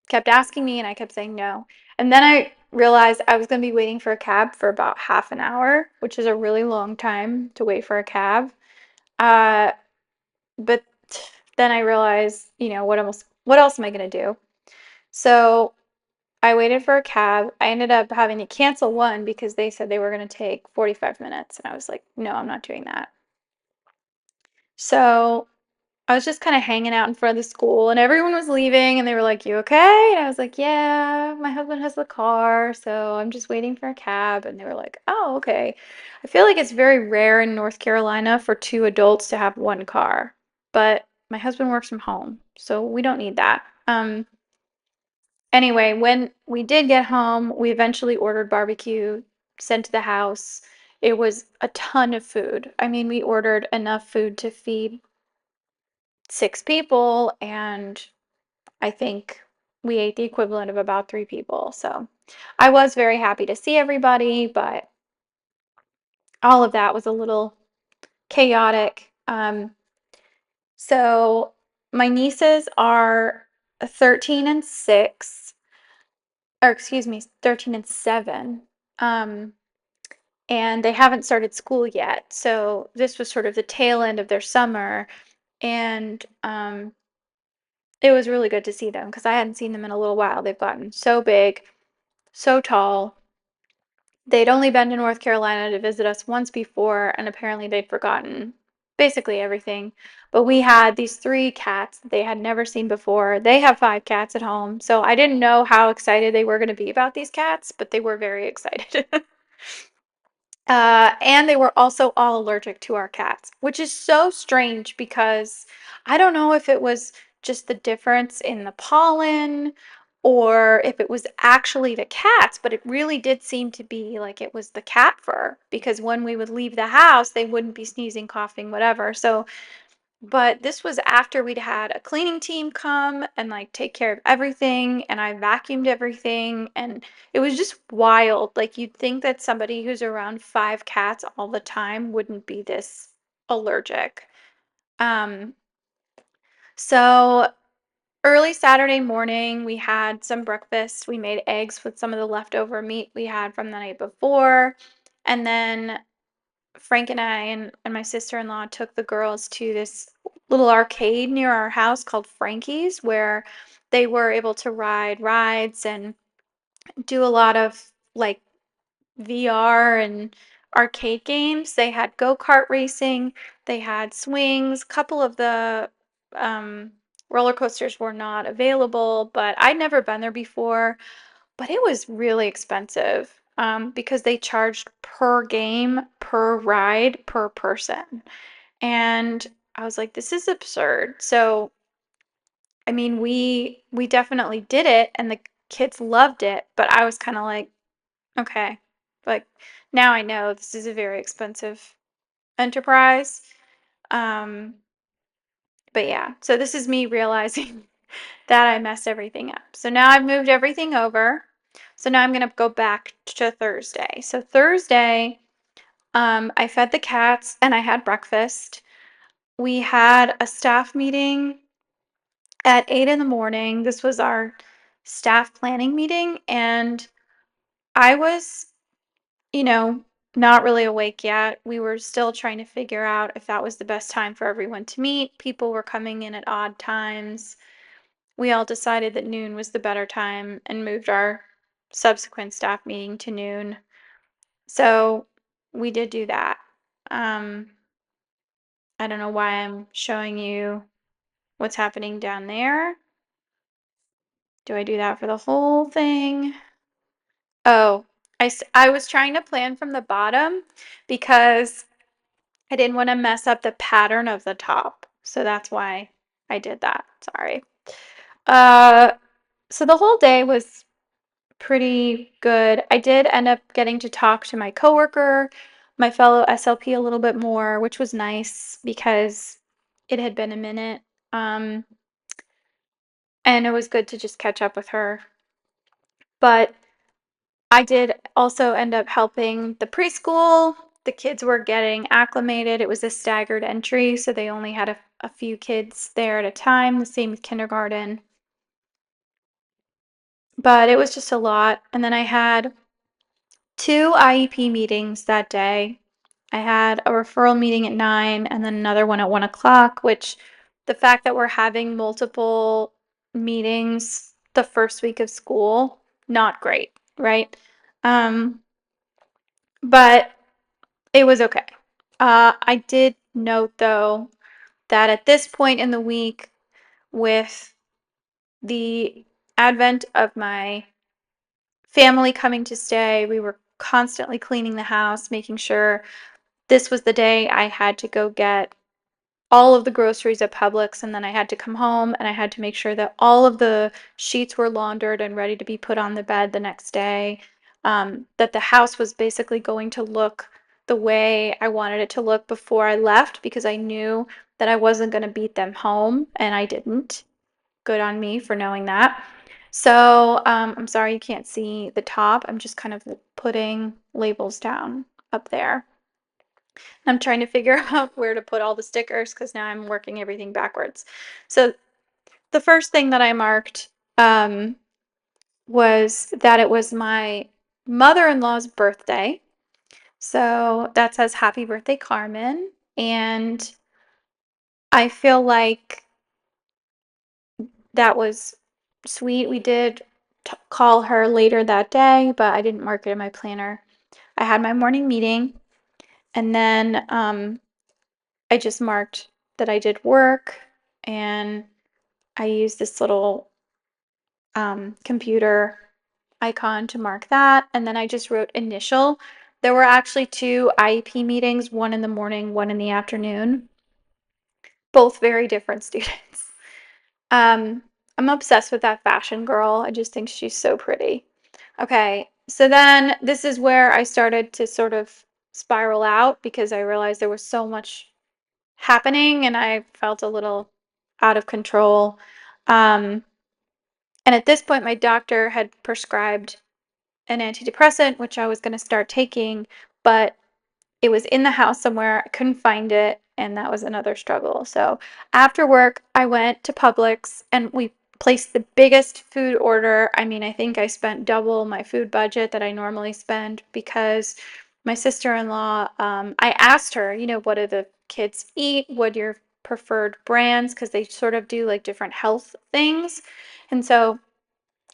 kept asking me and I kept saying no. And then I realized I was going to be waiting for a cab for about half an hour, which is a really long time to wait for a cab. Uh, but then I realized, what else am I going to do? So I waited for a cab. I ended up having to cancel one because they said they were going to take 45 minutes. And I was like, no, I'm not doing that. So I was just kind of hanging out in front of the school and everyone was leaving and they were like, "You okay?" And I was like, "Yeah, my husband has the car, so I'm just waiting for a cab." And they were like, "Oh, okay." I feel like it's very rare in North Carolina for two adults to have one car, but my husband works from home, so we don't need that. Anyway, when we did get home, we eventually ordered barbecue sent to the house. It was a ton of food. I mean, we ordered enough food to feed 6 people, and I think we ate the equivalent of about 3 people. So I was very happy to see everybody, but all of that was a little chaotic. So my nieces are 13 and 6, or excuse me, 13 and 7. Um, and they haven't started school yet. So this was sort of the tail end of their summer. And it was really good to see them because I hadn't seen them in a little while. They've gotten so big, so tall. They'd only been to North Carolina to visit us once before, and apparently they'd forgotten basically everything. But we had these 3 cats that they had never seen before. They have 5 cats at home, so I didn't know how excited they were going to be about these cats, but they were very excited. And they were also all allergic to our cats, which is so strange because I don't know if it was just the difference in the pollen or if it was actually the cats, but it really did seem to be like it was the cat fur because when we would leave the house, they wouldn't be sneezing, coughing, whatever. So but this was after we'd had a cleaning team come and like take care of everything, and I vacuumed everything, and it was just wild. Like you'd think that somebody who's around 5 cats all the time wouldn't be this allergic. Um, so early Saturday morning, we had some breakfast. We made eggs with some of the leftover meat we had from the night before. And then Frank and I and my sister-in-law took the girls to this little arcade near our house called Frankie's where they were able to ride rides and do a lot of like VR and arcade games. They had go-kart racing, they had swings, a couple of the um, roller coasters were not available, but I'd never been there before. But it was really expensive because they charged per game, per ride, per person. And I was like, this is absurd. So, I mean, we definitely did it and the kids loved it, but I was kind of like, okay, like now I know this is a very expensive enterprise. Um, but yeah, so this is me realizing that I messed everything up. So now I've moved everything over. So now I'm gonna go back to Thursday. So Thursday, I fed the cats and I had breakfast. We had a staff meeting at 8 in the morning. This was our staff planning meeting, and I was, you know, not really awake yet. We were still trying to figure out if that was the best time for everyone to meet. People were coming in at odd times. We all decided that noon was the better time and moved our subsequent staff meeting to noon. So we did do that. Um, I don't know why I'm showing you what's happening down there. Do I do that for the whole thing? Oh, I was trying to plan from the bottom because I didn't want to mess up the pattern of the top. So that's why I did that. Sorry. Uh, so the whole day was pretty good. I did end up getting to talk to my coworker, my fellow SLP a little bit more, which was nice because it had been a minute. Um, and it was good to just catch up with her. But I did also end up helping the preschool. The kids were getting acclimated. It was a staggered entry, so they only had a few kids there at a time, the same with kindergarten. But it was just a lot. And then I had two IEP meetings that day. I had a referral meeting at 9 and then another one at 1 o'clock, which the fact that we're having multiple meetings the first week of school, not great, right? Um, but it was okay. I did note though that at this point in the week, with the advent of my family coming to stay, we were constantly cleaning the house, making sure this was the day I had to go get all of the groceries at Publix, and then I had to come home and I had to make sure that all of the sheets were laundered and ready to be put on the bed the next day. That the house was basically going to look the way I wanted it to look before I left because I knew that I wasn't going to beat them home, and I didn't. Good on me for knowing that. So I'm sorry you can't see the top. I'm just kind of putting labels down up there. I'm trying to figure out where to put all the stickers because now I'm working everything backwards. So the first thing that I marked was that it was my mother-in-law's birthday. So that says happy birthday, Carmen. And I feel like that was sweet. We did call her later that day, but I didn't mark it in my planner. I had my morning meeting, and then I just marked that I did work, and I used this little computer icon to mark that, and then I just wrote initial. There were actually two IEP meetings, one in the morning, one in the afternoon, both very different students. Um, I'm obsessed with that fashion girl. I just think she's so pretty. Okay, so then this is where I started to sort of spiral out because I realized there was so much happening and I felt a little out of control. Um, and at this point, my doctor had prescribed an antidepressant, which I was going to start taking, but it was in the house somewhere. I couldn't find it, and that was another struggle. So after work, I went to Publix and we placed the biggest food order. I mean, I think I spent double my food budget that I normally spend because my sister-in-law, I asked her, what do the kids eat? What your preferred brands because they sort of do like different health things. And so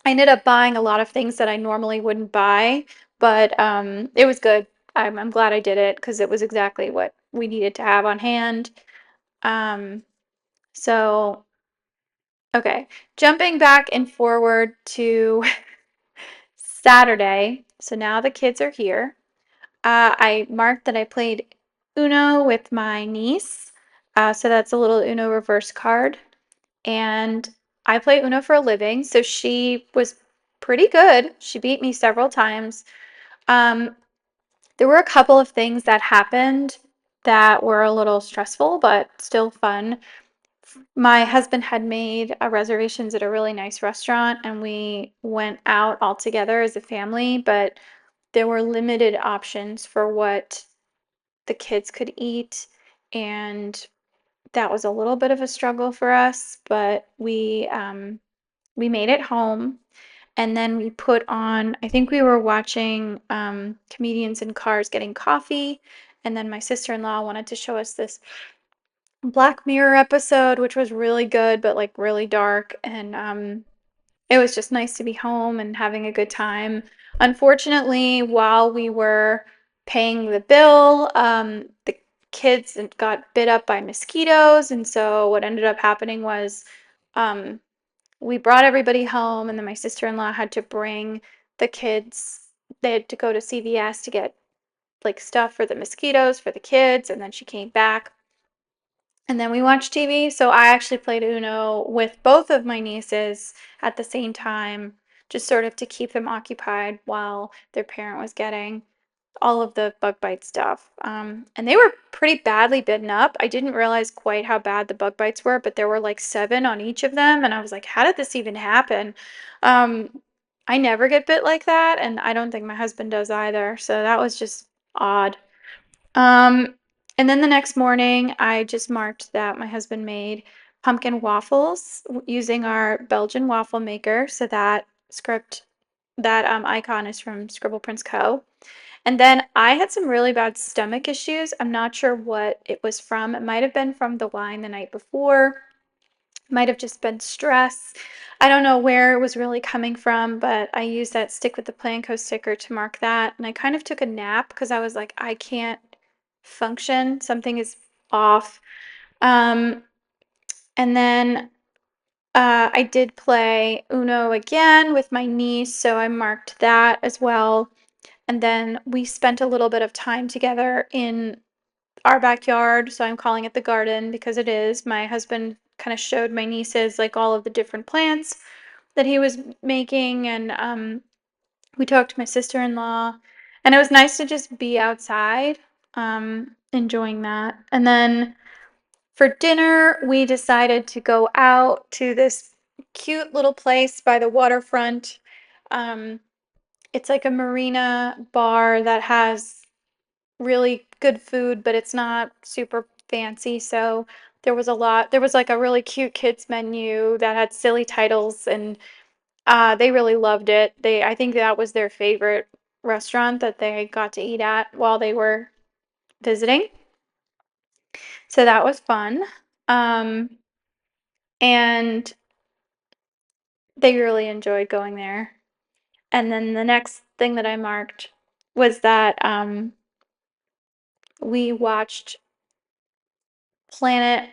I ended up buying a lot of things that I normally wouldn't buy, but it was good. I'm glad I did it because it was exactly what we needed to have on hand. Um, so, okay, jumping back and forward to Saturday. So now the kids are here. I marked that I played Uno with my niece. So that's a little Uno reverse card. And I play Uno for a living, so she was pretty good. She beat me several times. Um, there were a couple of things that happened that were a little stressful, but still fun. My husband had made reservations at a really nice restaurant, and we went out all together as a family, but there were limited options for what the kids could eat, and that was a little bit of a struggle for us, but we made it home. And then we put on, I think we were watching Comedians in Cars Getting Coffee. And then my sister-in-law wanted to show us this Black Mirror episode, which was really good, but like really dark. And it was just nice to be home and having a good time. Unfortunately, while we were paying the bill, the kids got bit up by mosquitoes. And so what ended up happening was um, we brought everybody home, and then my sister-in-law had to bring the kids. They had to go to CVS to get like stuff for the mosquitoes for the kids, and then she came back. And then we watched TV. So I actually played Uno with both of my nieces at the same time, just sort of to keep them occupied while their parent was getting all of the bug bite stuff. And they were pretty badly bitten up. I didn't realize quite how bad the bug bites were, but there were like 7 on each of them. And I was like, how did this even happen? I never get bit like that, and I don't think my husband does either. So that was just odd. Um, and then the next morning, I just marked that my husband made pumpkin waffles using our Belgian waffle maker. So that script, that icon is from Scribble Prints Co. And then I had some really bad stomach issues. I'm not sure what it was from. It might have been from the wine the night before. Might have just been stress. I don't know where it was really coming from, but I used that Stick with the Plan Co sticker to mark that. And I kind of took a nap because I was like, I can't function. Something is off. Um, and then I did play Uno again with my niece, so I marked that as well. And then we spent a little bit of time together in our backyard, so I'm calling it the garden because it is. My husband kind of showed my nieces like all of the different plants that he was making, and we talked to my sister-in-law, and it was nice to just be outside, enjoying that. And then for dinner, we decided to go out to this cute little place by the waterfront. Um, it's like a marina bar that has really good food, but it's not super fancy. So there was like a really cute kids menu that had silly titles, and they really loved it. I think that was their favorite restaurant that they got to eat at while they were visiting. So that was fun. Um, and they really enjoyed going there. And then the next thing that I marked was that we watched Planet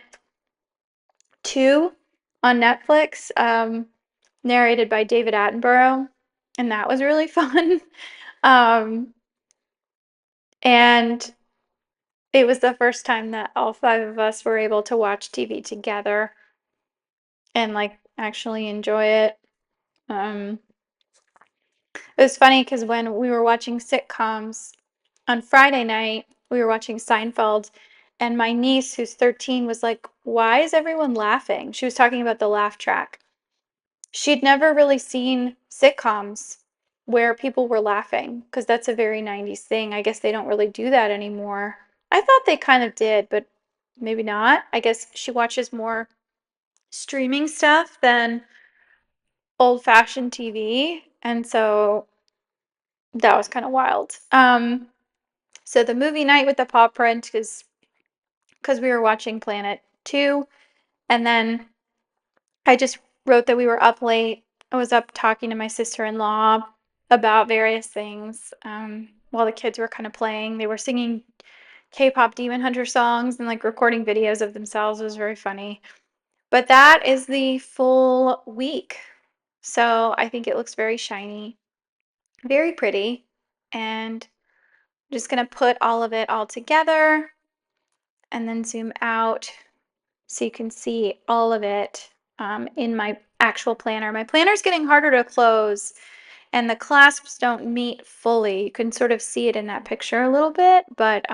2 on Netflix, narrated by David Attenborough, and that was really fun. Um, and it was the first time that all 5 of us were able to watch TV together and like actually enjoy it. Um, it was funny because when we were watching sitcoms on Friday night, we were watching Seinfeld, and my niece, who's 13, was like, "Why is everyone laughing?" She was talking about the laugh track. She'd never really seen sitcoms where people were laughing because that's a very 90s thing. I guess they don't really do that anymore. I thought they kind of did, but maybe not. I guess she watches more streaming stuff than old-fashioned TV, and so that was kind of wild. So the movie night with the paw print is because we were watching Planet too. And then I just wrote that we were up late. I was up talking to my sister-in-law about various things while the kids were kind of playing. They were singing K-pop Demon Hunter songs and like recording videos of themselves. It was very funny. But that is the full week. So I think it looks very shiny, very pretty. And I'm just going to put all of it all together and then zoom out so you can see all of it in my actual planner. My planner is getting harder to close and the clasps don't meet fully. You can sort of see it in that picture a little bit, but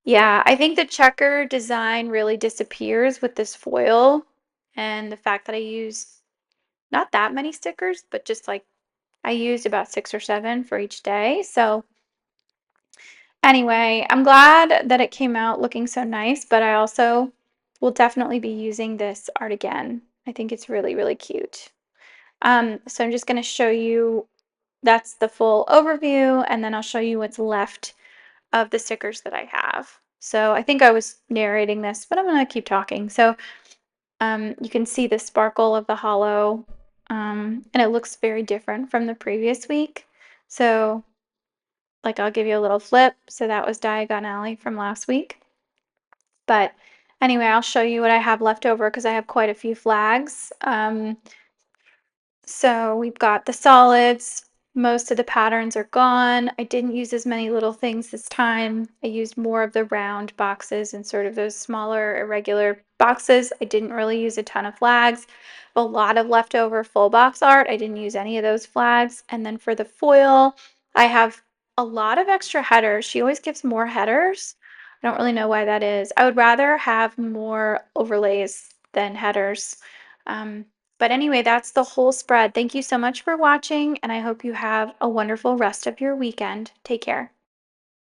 yeah, I think the checker design really disappears with this foil and the fact that I use not that many stickers, but just like I used about 6 or 7 for each day. So anyway, I'm glad that it came out looking so nice, but I also will definitely be using this art again. I think it's really, really cute. So I'm just going to show you, that's the full overview, and then I'll show you what's left of the stickers that I have. So I think I was narrating this, but I'm going to keep talking. So you can see the sparkle of the hollow, and it looks very different from the previous week. So like I'll give you a little flip. So that was Diagon Alley from last week. But anyway, I'll show you what I have left over because I have quite a few flags. So we've got the solids. Most of the patterns are gone. I didn't use as many little things this time. I used more of the round boxes and sort of those smaller irregular boxes. I didn't really use a ton of flags. A lot of leftover full box art. I didn't use any of those flags. And then for the foil, I have a lot of extra headers. She always gives more headers. I don't really know why that is. I would rather have more overlays than headers. But anyway, that's the whole spread. Thank you so much for watching, and I hope you have a wonderful rest of your weekend. Take care.